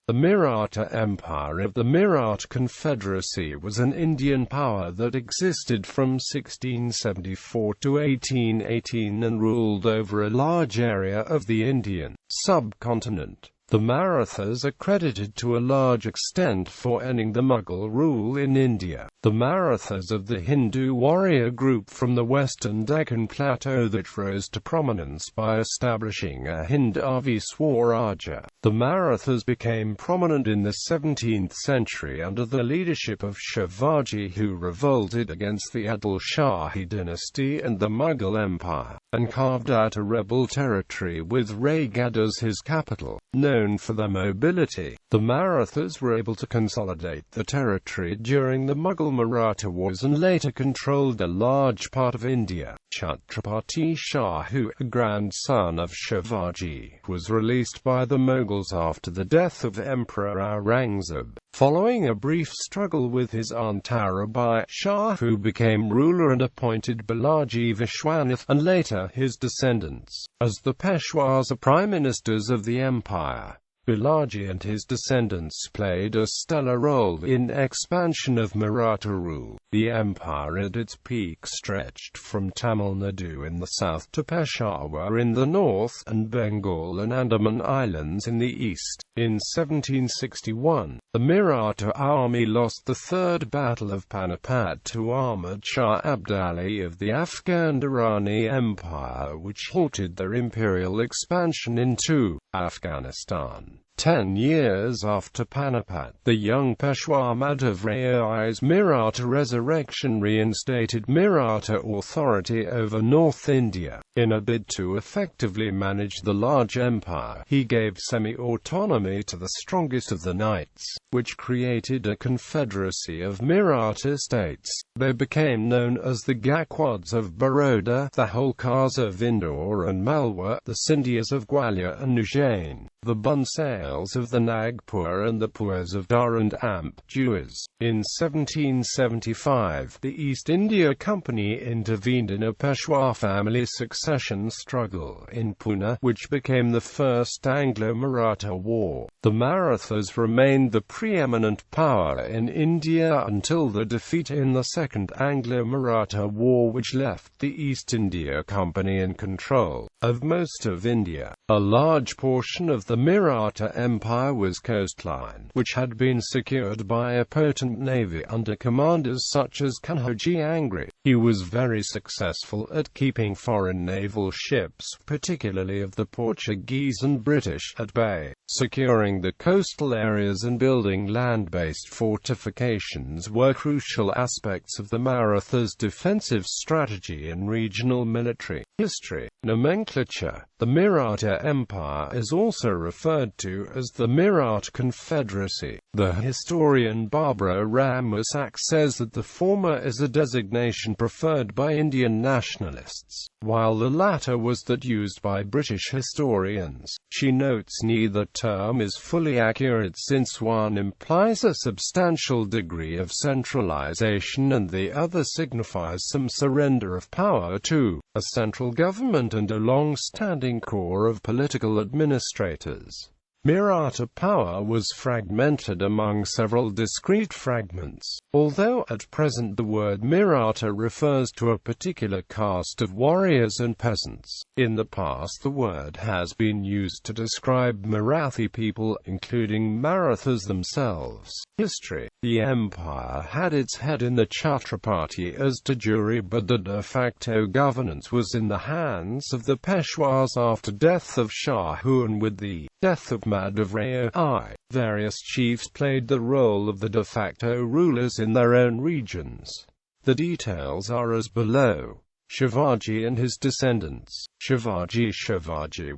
The Maratha Empire of the Maratha Confederacy was an Indian power that existed from 1674 to 1818 and ruled over a large area of the Indian subcontinent. The Marathas are credited to a large extent for ending the Mughal rule in India. The Marathas of the Hindu warrior group from the western Deccan Plateau that rose to prominence by establishing a Hindavi Swarajya. The Marathas became prominent in the 17th century under the leadership of Shivaji, who revolted against the Adil Shahi dynasty and the Mughal Empire, and carved out a rebel territory with Raigad as his capital. Known for their mobility, the Marathas were able to consolidate the territory during the Mughal-Maratha Wars and later controlled a large part of India. Chhatrapati Shahu, a grandson of Shivaji, was released by the Mughals after the death of Emperor Aurangzeb. Following a brief struggle with his aunt Tarabai, Shahu became ruler and appointed Balaji Vishwanath, and later his descendants, as the Peshwas or prime ministers of the empire. Balaji and his descendants played a stellar role in expansion of Maratha rule. The empire at its peak stretched from Tamil Nadu in the south to Peshawar in the north, and Bengal and Andaman Islands in the east. In 1761, the Maratha army lost the Third Battle of Panipat to Ahmad Shah Abdali of the Afghan Durrani Empire, which halted their imperial expansion into Afghanistan. 10 years after Panipat, the young Peshwa Madhav Rai's Maratha resurrection reinstated Maratha authority over North India. In a bid to effectively manage the large empire, he gave semi-autonomy to the strongest of the knights, which created a confederacy of Maratha states. They became known as the Gaekwads of Baroda, the Holkars of Indore and Malwa, the Scindias of Gwalior and Ujjain, the Bansales of the Nagpur and the Purs of Dar and Amptuas. In 1775, the East India Company intervened in a Peshwa family succession struggle in Pune, which became the First Anglo-Maratha War. The Marathas remained the preeminent power in India until the defeat in the Second Anglo-Maratha War, which left the East India Company in control of most of India. A large portion of the Maratha Empire was coastline, which had been secured by a potent navy under commanders such as Kanhoji Angry. He was very successful at keeping foreign naval ships, particularly of the Portuguese and British, at bay. Securing the coastal areas and building land-based fortifications were crucial aspects of the Marathas' defensive strategy in regional military history. Nomenclature. The Maratha Empire is also referred to as the Maratha Confederacy. The historian Barbara Ramasak says that the former is a designation preferred by Indian nationalists, while the latter was that used by British historians. She notes neither term is fully accurate, since one implies a substantial degree of centralization and the other signifies some surrender of power to a central government and a long-standing core of political administrators. Maratha power was fragmented among several discrete fragments, although at present the word Maratha refers to a particular caste of warriors and peasants. In the past the word has been used to describe Marathi people, including Marathas themselves. History. The empire had its head in the Chhatrapati as Tajuri, but the de facto governance was in the hands of the Peshwas after death of Shahu, and with the death of Madhav Rai, various chiefs played the role of the de facto rulers in their own regions. The details are as below. Shivaji and his descendants. Shivaji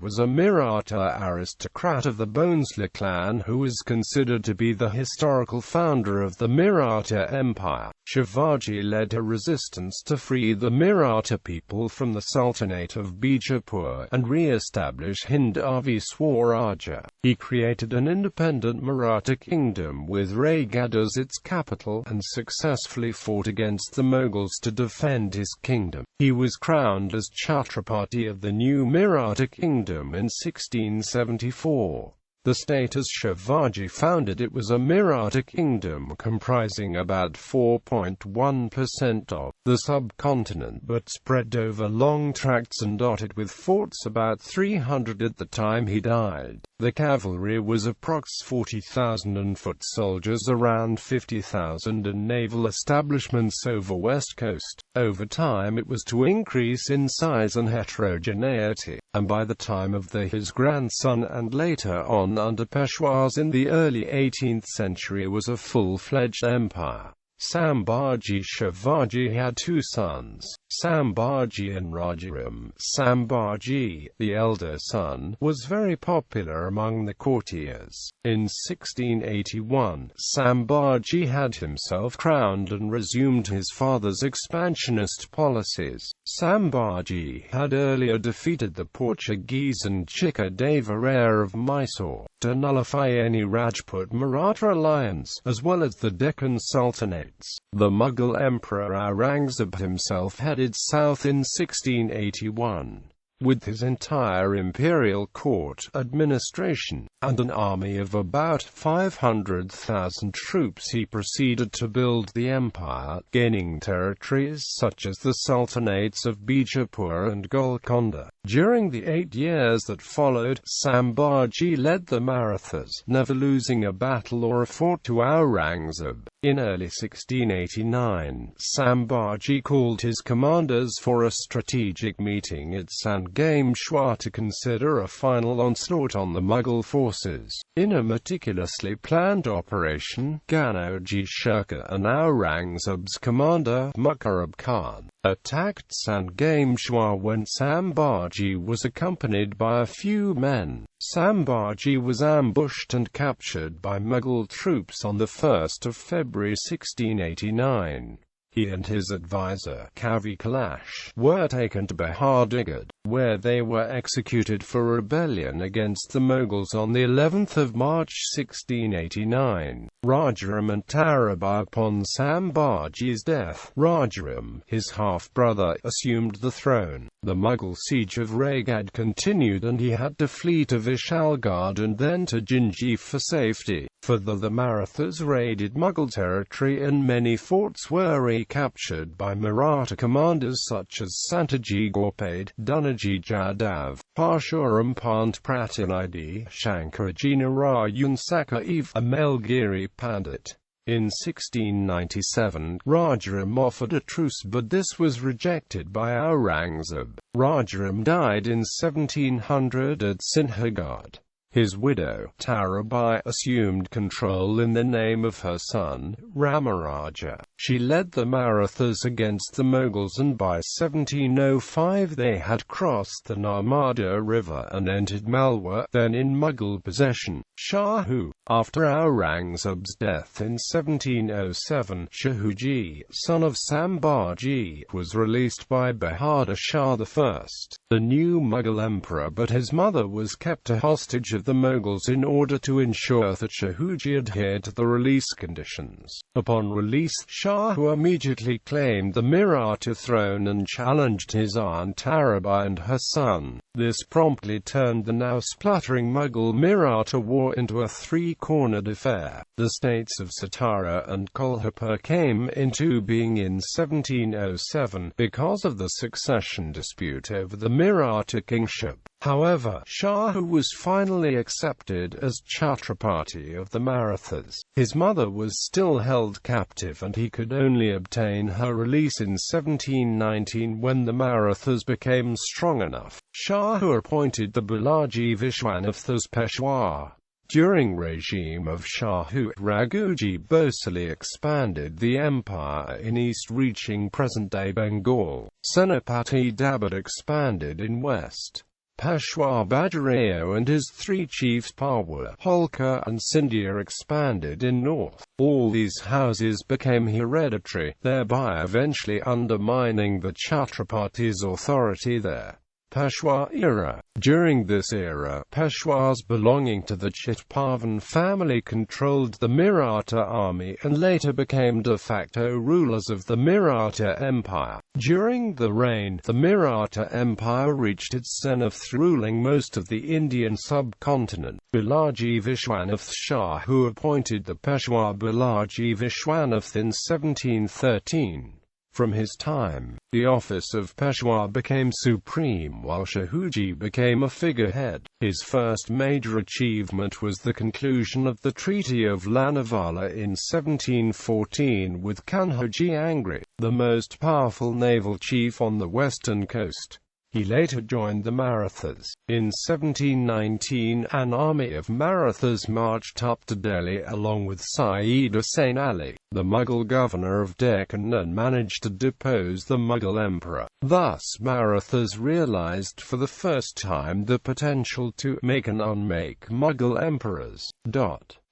was a Maratha aristocrat of the Bhonsle clan who is considered to be the historical founder of the Maratha Empire. Shivaji led a resistance to free the Maratha people from the Sultanate of Bijapur and re-establish Hindavi Swarajya. He created an independent Maratha kingdom with Raigad as its capital, and successfully fought against the Mughals to defend his kingdom. He was crowned as Chhatrapati of the new Maratha kingdom in 1674. The state as Shivaji founded it was a Maratha kingdom comprising about 4.1% of the subcontinent, but spread over long tracts and dotted with forts, about 300 at the time he died. The cavalry was approx 40,000 and foot soldiers around 50,000, and naval establishments over west coast. Over time it was to increase in size and heterogeneity, and by the time of his grandson and later on under Peshwas in the early 18th century was a full-fledged empire. Sambhar Ji. Shivaji had two sons, Sambhar Ji and Rajaram. Sambhar Ji, the elder son, was very popular among the courtiers. In 1681, Sambhar Ji had himself crowned and resumed his father's expansionist policies. Sambhar Ji had earlier defeated the Portuguese and Chikadeva heir of Mysore to nullify any Rajput Maratha alliance, as well as the Deccan Sultanates. The Mughal Emperor Aurangzeb himself headed south in 1681. With his entire imperial court, administration, and an army of about 500,000 troops, he proceeded to build the empire, gaining territories such as the Sultanates of Bijapur and Golconda. During the 8 years that followed, Sambhar Ji led the Marathas, never losing a battle or a fort to Aurangzeb. In early 1689, Sambhar Ji called his commanders for a strategic meeting at Sangameshwar to consider a final onslaught on the Mughal forces. In a meticulously planned operation, Ganoji Shirkuh and Aurangzeb's commander, Mukarrab Khan, attacked Sangameshwar when Sambhar Ji was accompanied by a few men. Sambhar Ji was ambushed and captured by Mughal troops on 1 February 1689. He and his advisor, Kavi Kailash, were taken to Bahadirgarh, where they were executed for rebellion against the Mughals on the 11th of March 1689. Rajaram and Tarabai. Upon Sambhar Ji's death, Rajaram, his half-brother, assumed the throne. The Mughal siege of Raigad continued and he had to flee to Vishalgarh and then to Jinji for safety. Further, the Marathas raided Mughal territory and many forts were recaptured by Maratha commanders such as Santaji Gorpade, Dunaji Jadav, Parshuram Pant Pratinidhi, Shankarji Narayan Sakaiv, Amalgiri Pandit. In 1697, Rajaram offered a truce, but this was rejected by Aurangzeb. Rajaram died in 1700 at Sinhagad. His widow, Tarabai, assumed control in the name of her son, Ramaraja. She led the Marathas against the Mughals, and by 1705 they had crossed the Narmada River and entered Malwa, then in Mughal possession. Shahu. After Aurangzeb's death in 1707, Shahuji, son of Sambhar Ji, was released by Bahadur Shah I, the new Mughal emperor, but his mother was kept a hostage of the Mughals in order to ensure that Shahuji adhered to the release conditions. Upon release, Shahu immediately claimed the Maratha throne and challenged his aunt Tarabai and her son. This promptly turned the now spluttering Mughal-Maratha war into a three-cornered affair. The states of Satara and Kolhapur came into being in 1707 because of the succession dispute over the Maratha kingship. However, Shahu was finally accepted as Chhatrapati of the Marathas. His mother was still held captive and he could only obtain her release in 1719 when the Marathas became strong enough. Shahu appointed the Balaji Vishwanath as Peshwa. During regime of Shahu, Raghuji Bhosale expanded the empire in east, reaching present-day Bengal. Senapati Dabad expanded in west. Peshwa Bajirao and his three chiefs Parwa, Holkar and Scindia expanded in north. All these houses became hereditary, thereby eventually undermining the Chhatrapati's authority there. Peshwa era. During this era, Peshwas belonging to the Chitpavan family controlled the Maratha army and later became de facto rulers of the Maratha Empire. During the reign, the Maratha Empire reached its zenith, ruling most of the Indian subcontinent. Balaji Vishwanath Shahu appointed the Peshwa Balaji Vishwanath in 1713. From his time, the office of Peshwa became supreme while Shahuji became a figurehead. His first major achievement was the conclusion of the Treaty of Lonavala in 1714 with Kanhoji Angry, the most powerful naval chief on the western coast. He later joined the Marathas. In 1719, an army of Marathas marched up to Delhi along with Syed Hussain Ali, the Mughal governor of Deccan, and managed to depose the Mughal emperor. Thus Marathas realized for the first time the potential to make and unmake Mughal emperors.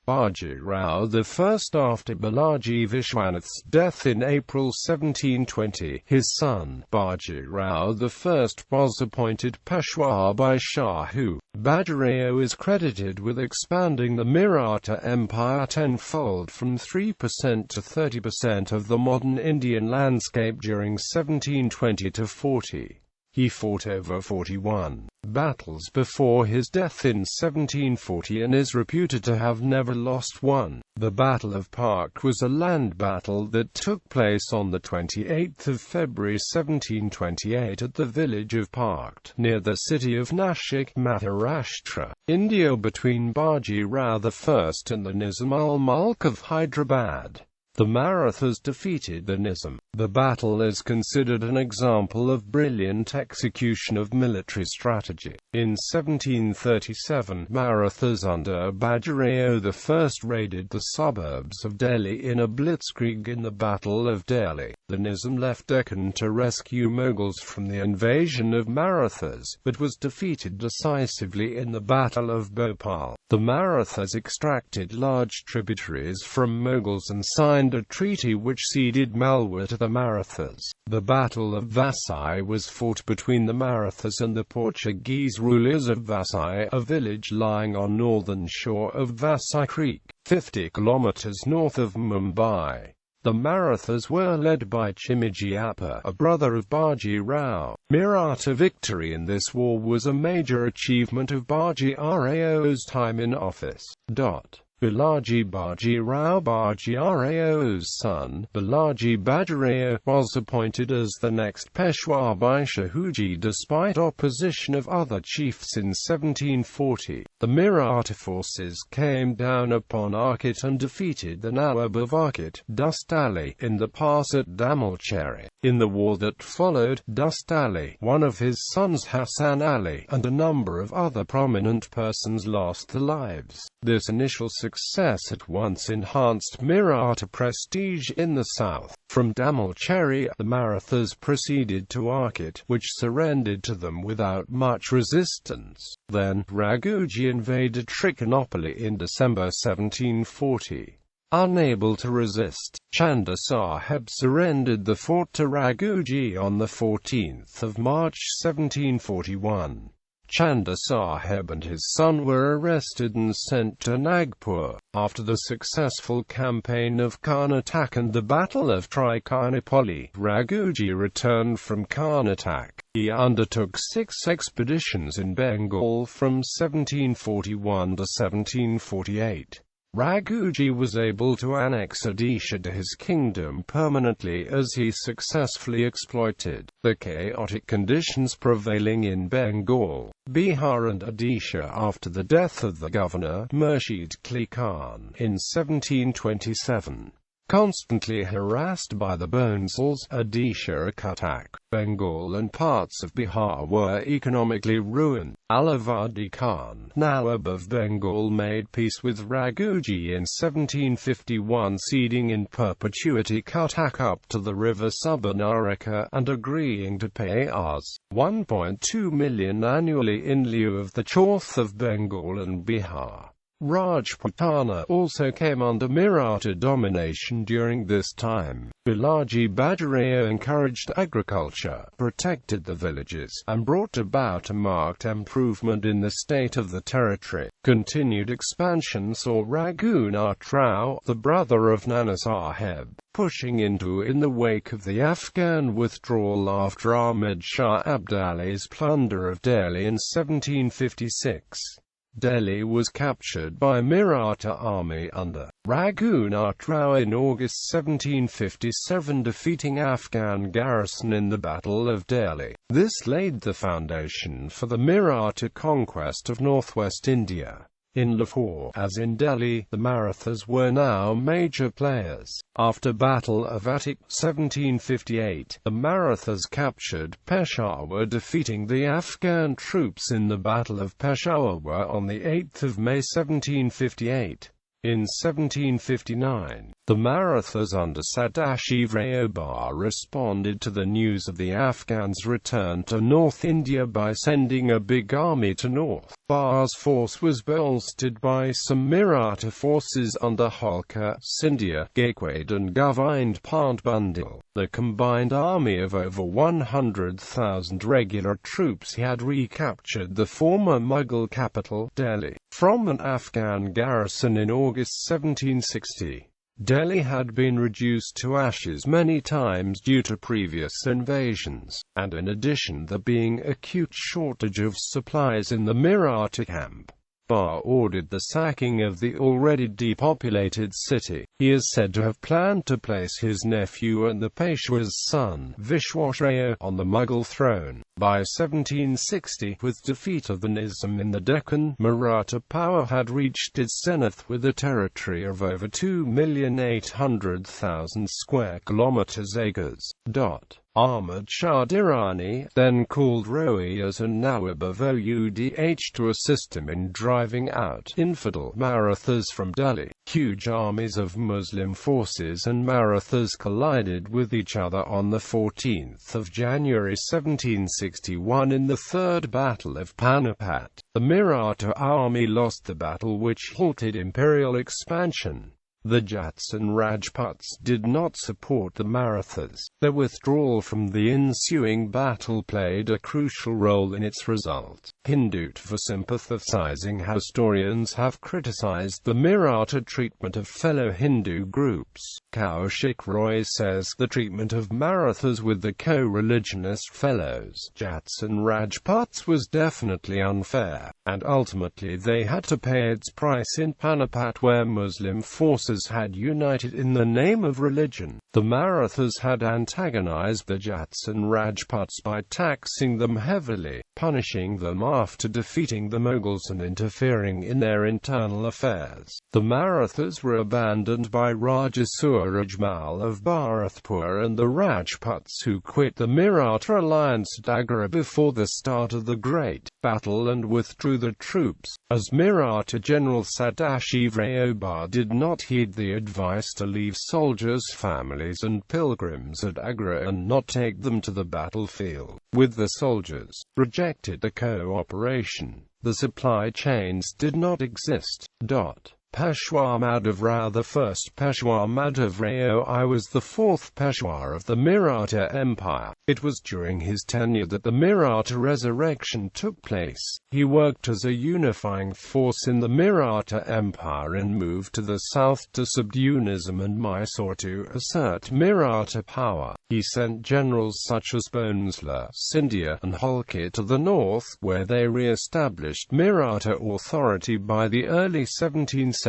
Baji Rao I. After Balaji Vishwanath's death in April 1720, his son, Baji Rao I, was appointed Peshwa by Shahu. Bajirao is credited with expanding the Maratha Empire tenfold from 3% to 30% of the modern Indian landscape during 1720 to 40. He fought over 41 battles before his death in 1740 and is reputed to have never lost one. The Battle of Park was a land battle that took place on 28 February 1728 at the village of Park, near the city of Nashik, Maharashtra, India, between Baji Rao I and the Nizam-ul-Mulk of Hyderabad. The Marathas defeated the Nizam. The battle is considered an example of brilliant execution of military strategy. In 1737, Marathas under Bajirao I raided the suburbs of Delhi in a blitzkrieg in the Battle of Delhi. The Nizam left Deccan to rescue Mughals from the invasion of Marathas, but was defeated decisively in the Battle of Bhopal. The Marathas extracted large tributaries from Mughals and signed a treaty which ceded Malwa to the Marathas. The Battle of Vasa was fought between the Marathas and the Portuguese rulers of Vasa, a village lying on northern shore of Vasa Creek, 50 kilometers north of Mumbai. The Marathas were led by Chimaji Appa, a brother of Baji Rao. Maratha victory in this war was a major achievement of Baji Rao's time in office. Balaji Baji Rao's son, Balaji Bajirao, was appointed as the next Peshwa by Shahuji despite opposition of other chiefs in 1740. The Maratha forces came down upon Arcot and defeated the Nawab of Arcot, Dust Ali, in the pass at Damalcheri. In the war that followed, Dust Ali, one of his sons Hassan Ali, and a number of other prominent persons lost their lives. This initial success at once enhanced Maratha prestige in the south. From Damalcheri, the Marathas proceeded to Arcot, which surrendered to them without much resistance. Then, Raghuji invaded Trichinopoly in December 1740. Unable to resist, Chanda Saheb surrendered the fort to Raghuji on 14 March 1741. Chanda Saheb and his son were arrested and sent to Nagpur. After the successful campaign of Karnatak and the Battle of Trichinopoly, Raghuji returned from Karnatak. He undertook 6 expeditions in Bengal from 1741 to 1748. Raghuji was able to annex Odisha to his kingdom permanently as he successfully exploited the chaotic conditions prevailing in Bengal, Bihar and Odisha after the death of the governor, Murshid Qali Khan, in 1727. Constantly harassed by the Bonsals, Odisha, Cuttack, Bengal and parts of Bihar were economically ruined. Alawadi Khan, Nawab of Bengal, made peace with Raghuji in 1751, ceding in perpetuity Cuttack up to the river Subarnarekha and agreeing to pay Rs. 1.2 million annually in lieu of the Chauth of Bengal and Bihar. Rajputana also came under Maratha domination during this time. Shivaji Bajarao encouraged agriculture, protected the villages, and brought about a marked improvement in the state of the territory. Continued expansion saw Raghunath Rao, the brother of Nana Sahib, pushing into in the wake of the Afghan withdrawal after Ahmad Shah Abdali's plunder of Delhi in 1756. Delhi was captured by Maratha army under Raghunath Rao in August 1757, defeating Afghan garrison in the Battle of Delhi. This laid the foundation for the Maratha conquest of northwest India. In Lahore, as in Delhi, the Marathas were now major players. After Battle of Attock 1758, the Marathas captured Peshawar, defeating the Afghan troops in the Battle of Peshawar on 8 May 1758. In 1759, the Marathas under Sadashivrao responded to the news of the Afghans' return to North India by sending a big army to North. Bar's force was bolstered by some Maratha forces under Holkar, Scindia, Gaikwad and Govind Pant Bundle. The combined army of over 100,000 regular troops had recaptured the former Mughal capital, Delhi, from an Afghan garrison in August 1760. Delhi had been reduced to ashes many times due to previous invasions, and in addition there being acute shortage of supplies in the Maratha camp. Bar ordered the sacking of the already depopulated city. He is said to have planned to place his nephew and the Peshwa's son, Vishwasrao, on the Mughal throne. By 1760, with defeat of the Nizam in the Deccan, Maratha power had reached its zenith with a territory of over 2,800,000 square kilometers acres. Ahmad Shah Durrani, then called Roi as a Nawab of Oudh to assist him in driving out infidel Marathas from Delhi. Huge armies of Muslim forces and Marathas collided with each other on 14 January 1761 in the Third Battle of Panipat. The Maratha army lost the battle, which halted imperial expansion. The Jats and Rajputs did not support the Marathas. Their withdrawal from the ensuing battle played a crucial role in its result. Hindutva sympathizing historians have criticized the Maratha treatment of fellow Hindu groups. Kaushik Roy says the treatment of Marathas with the co-religionist fellows, Jats and Rajputs, was definitely unfair, and ultimately they had to pay its price in Panipat, where Muslim forces had united in the name of religion. The Marathas had antagonized the Jats and Rajputs by taxing them heavily, punishing them after defeating the Mughals and interfering in their internal affairs. The Marathas were abandoned by Raja Surajmal of Bharatpur and the Rajputs, who quit the Maratha alliance at Agra before the start of the Great Battle and withdrew the troops, as Maratha General Sadashivrao did not heed the advice to leave soldiers' families and pilgrims at Agra and not take them to the battlefield. With the soldiers rejected the cooperation, the supply chains did not exist. Peshwa Madhav Rao, the first Peshwa Madhav Rao I was the fourth Peshwa of the Maratha Empire. It was during his tenure that the Maratha resurrection took place. He worked as a unifying force in the Maratha Empire and moved to the south to subdue Nizam and Mysore to assert Maratha power. He sent generals such as Bhonsle, Scindia, and Holkar to the north, where they re-established Maratha authority by the early 1770s.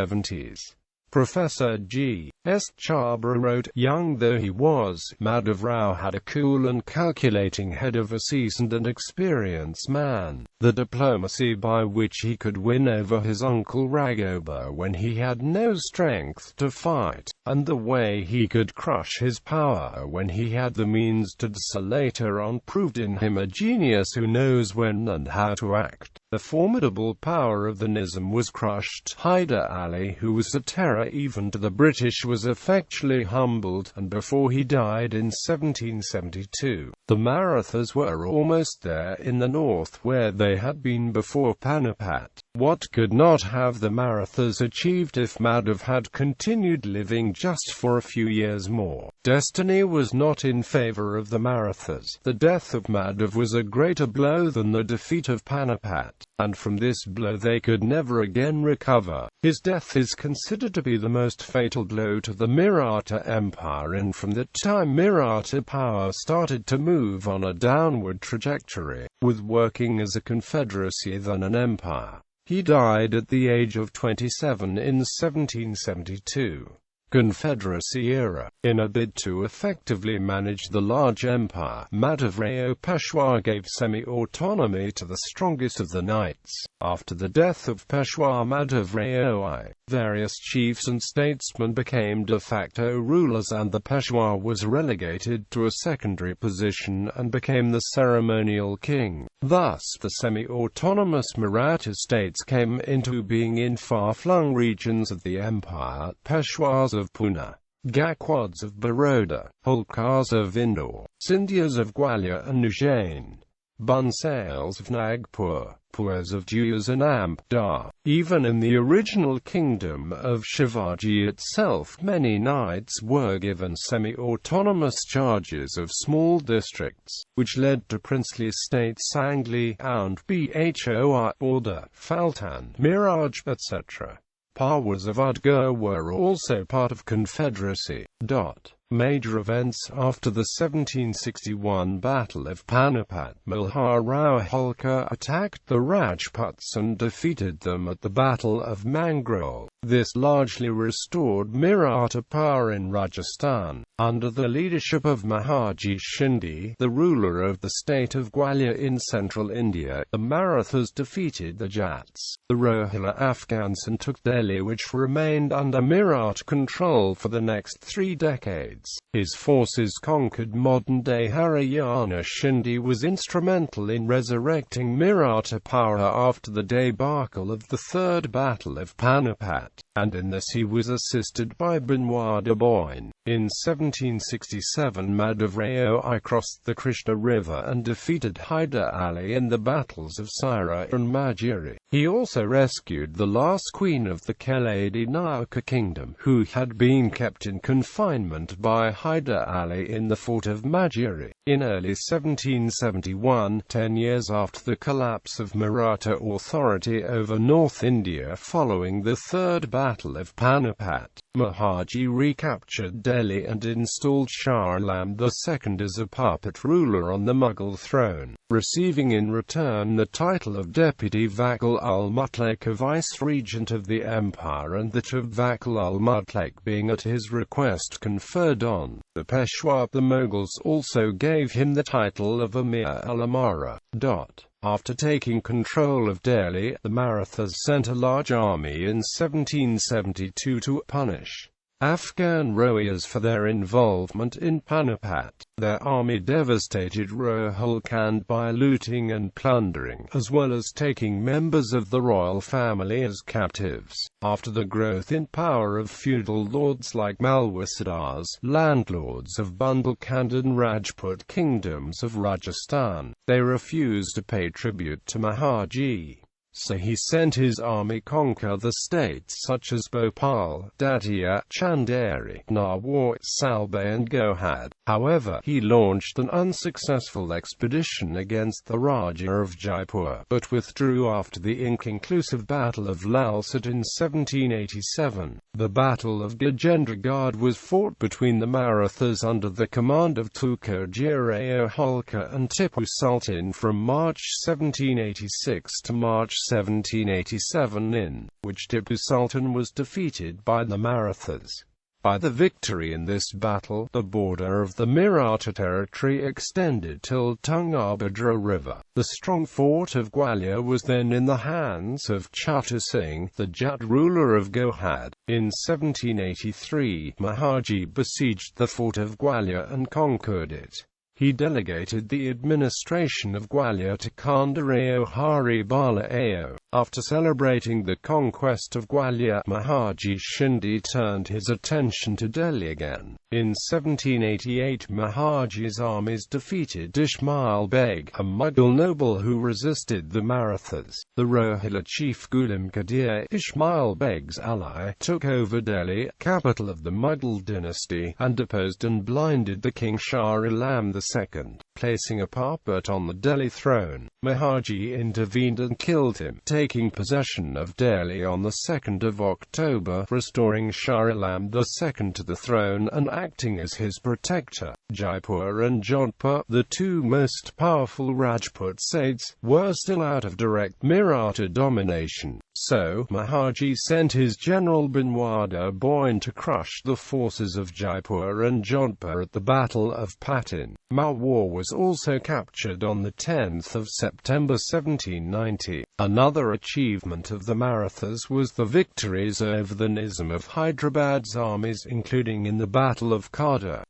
Professor G. S. Chabra wrote, young though he was, Madhav Rao had a cool and calculating head of a seasoned and experienced man. The diplomacy by which he could win over his uncle Raghubar when he had no strength to fight, and the way he could crush his power when he had the means to do so later on, proved in him a genius who knows when and how to act. The formidable power of the Nizam was crushed. Hyder Ali, who was a terror even to the British, was effectually humbled, and before he died in 1772, the Marathas were almost there in the north where they had been before Panipat. What could not have the Marathas achieved if Madhav had continued living just for a few years more? Destiny was not in favor of the Marathas. The death of Madhav was a greater blow than the defeat of Panipat, and from this blow they could never again recover. His death is considered to be the most fatal blow to the Maratha Empire, and from that time Maratha power started to move on a downward trajectory, with working as a confederacy than an empire. He died at the age of 27 in 1772. Confederacy era. In a bid to effectively manage the large empire, Madhav Rao Peshwa gave semi-autonomy to the strongest of the knights. After the death of Peshwa Madhav Rao, various chiefs and statesmen became de facto rulers, and the Peshwa was relegated to a secondary position and became the ceremonial king. Thus, the semi-autonomous Maratha states came into being in far-flung regions of the empire: Peshwas of Pune, Gakwads of Baroda, Holkars of Indore, Scindias of Gwalior and Ujjain, Bansales of Nagpur, Puras of Juyas and Amp-Dar. Even in the original kingdom of Shivaji itself, many knights were given semi-autonomous charges of small districts, which led to princely states Sangli and Bhoi, Orda, Faltan, Miraj, etc. Pawas of Udgur were also part of Confederacy. Major events after the 1761 Battle of Panipat: Malhar Rao Holkar attacked the Rajputs and defeated them at the Battle of Mangrol. This largely restored Maratha power in Rajasthan. Under the leadership of Mahaji Shinde, the ruler of the state of Gwalior in central India, the Marathas defeated the Jats, the Rohilla Afghans, and took Delhi, which remained under Maratha control for the next 3 decades. His forces conquered modern-day Haryana. Shinde was instrumental in resurrecting Maratha power after the debacle of the Third Battle of Panipat, and in this he was assisted by Benoit de Boyne. In 1767 Madhav Rao crossed the Krishna River and defeated Hyder Ali in the battles of Sira and Majuri. He also rescued the last queen of the Keladi Nayaka kingdom, who had been kept in confinement by Hyder Ali in the fort of Majuri. In early 1771, 10 years after the collapse of Maratha authority over North India following the Third Battle of Panipat, Mahaji recaptured Delhi and installed Shah Alam II as a puppet ruler on the Mughal throne, receiving in return the title of Deputy Vakil ul-Mutlaq, a vice-regent of the empire, and that of Vakil ul-Mutlaq being at his request conferred on the Peshwa. The Mughals also gave him the title of Amir al-Amara. After taking control of Delhi, the Marathas sent a large army in 1772 to punish Afghan warriors for their involvement in Panipat. Their army devastated Rohilkhand by looting and plundering, as well as taking members of the royal family as captives. After the growth in power of feudal lords like Malwasadars, landlords of Bundelkhand and Rajput kingdoms of Rajasthan, they refused to pay tribute to Mahaji. So he sent his army conquer the states such as Bhopal, Datia, Chanderi, Narwar, Salbay and Gohad. However, he launched an unsuccessful expedition against the Raja of Jaipur, but withdrew after the inconclusive Battle of Lalsat in 1787. The Battle of Gajendragad was fought between the Marathas under the command of Tukerji Rao Holkar and Tipu Sultan from March 1786 to March 1787, in which Tipu Sultan was defeated by the Marathas. By the victory in this battle, the border of the Maratha territory extended till Tungabhadra River. The strong fort of Gwalior was then in the hands of Chhattar Singh, the Jat ruler of Gohad. In 1783, Mahaji besieged the fort of Gwalior and conquered it. He delegated the administration of Gwalior to Khandarao Hari Bala Ao. After celebrating the conquest of Gwalior, Mahaji Shinde turned his attention to Delhi again. In 1788, Mahaji's armies defeated Ismail Beg, a Mughal noble who resisted the Marathas. The Rohilla chief Ghulam Qadir, Ismail Beg's ally, took over Delhi, capital of the Mughal dynasty, and deposed and blinded the king Shah Alam II, placing a puppet on the Delhi throne. Mahaji intervened and killed him, taking possession of Delhi on the 2nd of October, restoring Shah Alam II to the throne and acting as his protector. Jaipur and Jodhpur, the two most powerful Rajput states, were still out of direct Maratha domination, so Mahaji sent his general Binwada Boyne to crush the forces of Jaipur and Jodhpur at the Battle of Patin. War was also captured on the 10th of September 1790. Another achievement of the Marathas was the victories over the Nizam of Hyderabad's armies, including in the Battle of Khadar.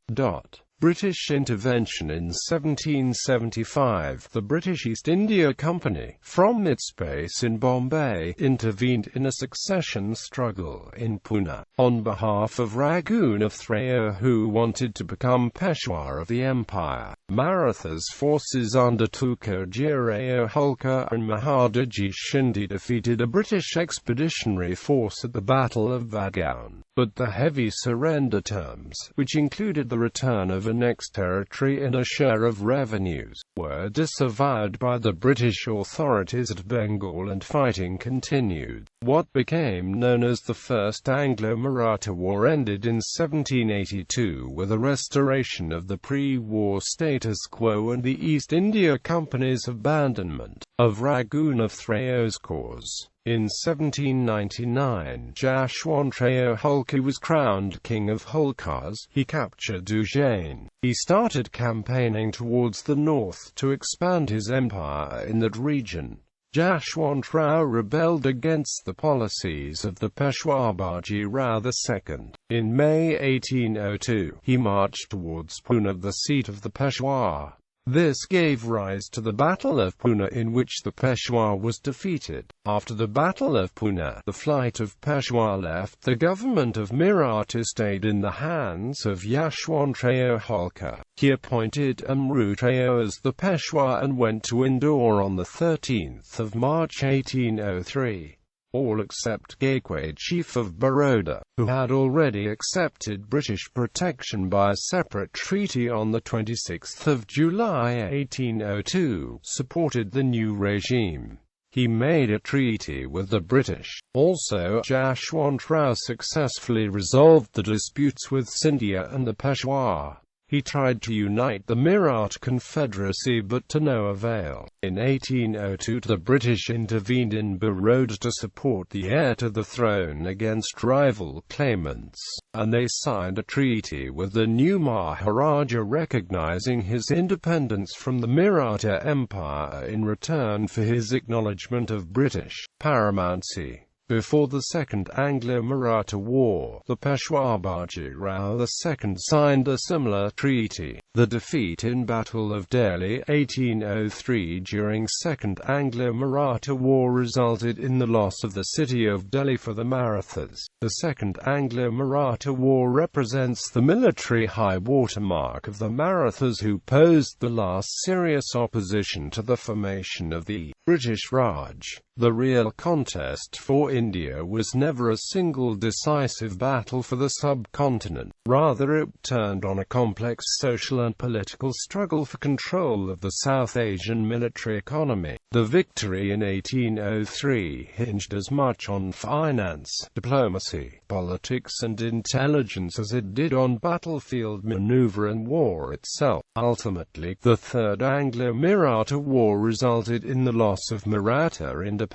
British intervention in 1775. The British East India Company, from its base in Bombay, intervened in a succession struggle in Pune, on behalf of Raghu of Thraya, who wanted to become Peshwa of the empire. Maratha's forces under Tukerjirao Holkar and Mahardaji Shinde defeated a British expeditionary force at the Battle of Vagaun, but the heavy surrender terms, which included the return of annexed territory and a share of revenues, were disavowed by the British authorities at Bengal, and fighting continued. What became known as the First Anglo-Maratha War ended in 1782 with a restoration of the pre-war status quo and the East India Company's abandonment of Raghu of Thraya's cause. In 1799, Yashwantrao Holkar was crowned king of Holkars. He captured Ujjain. He started campaigning towards the north to expand his empire in that region. Yashwantrao rebelled against the policies of the Peshwa Baji Rao II. In May 1802, he marched towards Pune, the seat of the Peshwa. This gave rise to the Battle of Pune, in which the Peshwa was defeated. After the Battle of Pune, the flight of Peshwa left. The government of Maratha stayed in the hands of Yashwantrao Holkar. He appointed Amrutrao as the Peshwa and went to Indore on the 13th of March 1803. All except Gaikwad, chief of Baroda, who had already accepted British protection by a separate treaty on the 26th of July 1802, supported the new regime. He made a treaty with the British. Also, Yashwantrao successfully resolved the disputes with Scindia and the Peshwa. He tried to unite the Maratha Confederacy, but to no avail. In 1802, the British intervened in Baroda to support the heir to the throne against rival claimants, and they signed a treaty with the new Maharaja recognizing his independence from the Maratha Empire in return for his acknowledgement of British paramountcy. Before the Second Anglo-Maratha War, the Peshwa Baji Rao II signed a similar treaty. The defeat in Battle of Delhi 1803 during Second Anglo-Maratha War resulted in the loss of the city of Delhi for the Marathas. The Second Anglo-Maratha War represents the military high watermark of the Marathas, who posed the last serious opposition to the formation of the British Raj. The real contest for India was never a single decisive battle for the subcontinent. Rather, it turned on a complex social and political struggle for control of the South Asian military economy. The victory in 1803 hinged as much on finance, diplomacy, politics and intelligence as it did on battlefield maneuver and war itself. Ultimately, the Third Anglo-Maratha War resulted in the loss of Maratha independence.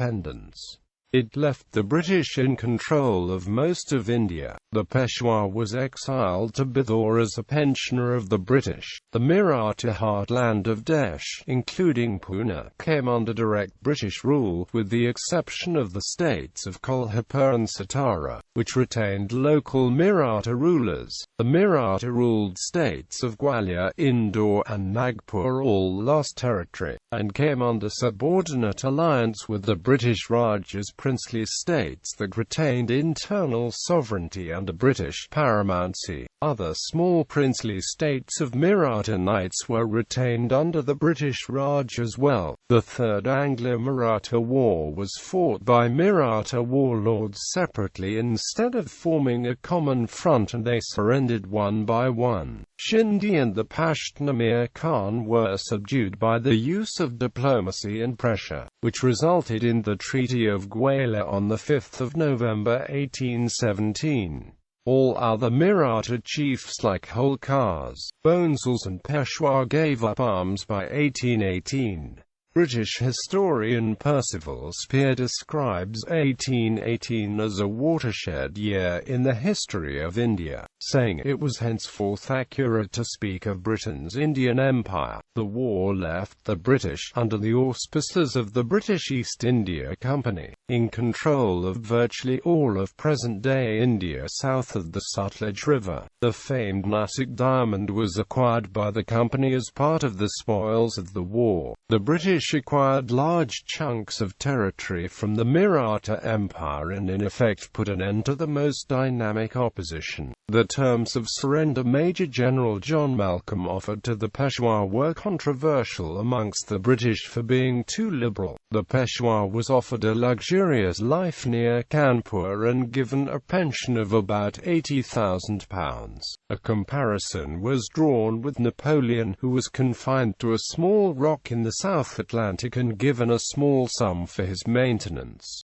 It left the British in control of most of India. The Peshwa was exiled to Bidor as a pensioner of the British. The Maratha heartland of Desh, including Pune, came under direct British rule, with the exception of the states of Kolhapur and Satara, which retained local Maratha rulers. The Maratha-ruled states of Gwalior, Indore, and Nagpur all lost territory, and came under subordinate alliance with the British Rajas, princely states that retained internal sovereignty under British paramountcy. Other small princely states of Maratha knights were retained under the British Raj as well. The Third Anglo-Maratha War was fought by Maratha warlords separately instead of forming a common front, and they surrendered one by one. Shinde and the Pashtun Mir Khan were subdued by the use of diplomacy and pressure, which resulted in the Treaty of Gwalior on 5 November 1817. All other Maratha chiefs like Holkars, Bhonsles and Peshwa gave up arms by 1818. British historian Percival Spear describes 1818 as a watershed year in the history of India, saying it was henceforth accurate to speak of Britain's Indian Empire. The war left the British, under the auspices of the British East India Company, in control of virtually all of present-day India south of the Sutlej River. The famed Nasik diamond was acquired by the company as part of the spoils of the war. The British acquired large chunks of territory from the Maratha Empire and in effect put an end to the most dynamic opposition. The terms of surrender Major General John Malcolm offered to the Peshwa were controversial amongst the British for being too liberal. The Peshwa was offered a luxurious life near Kanpur and given a pension of about £80,000. A comparison was drawn with Napoleon, who was confined to a small rock in the South Atlantic and given a small sum for his maintenance.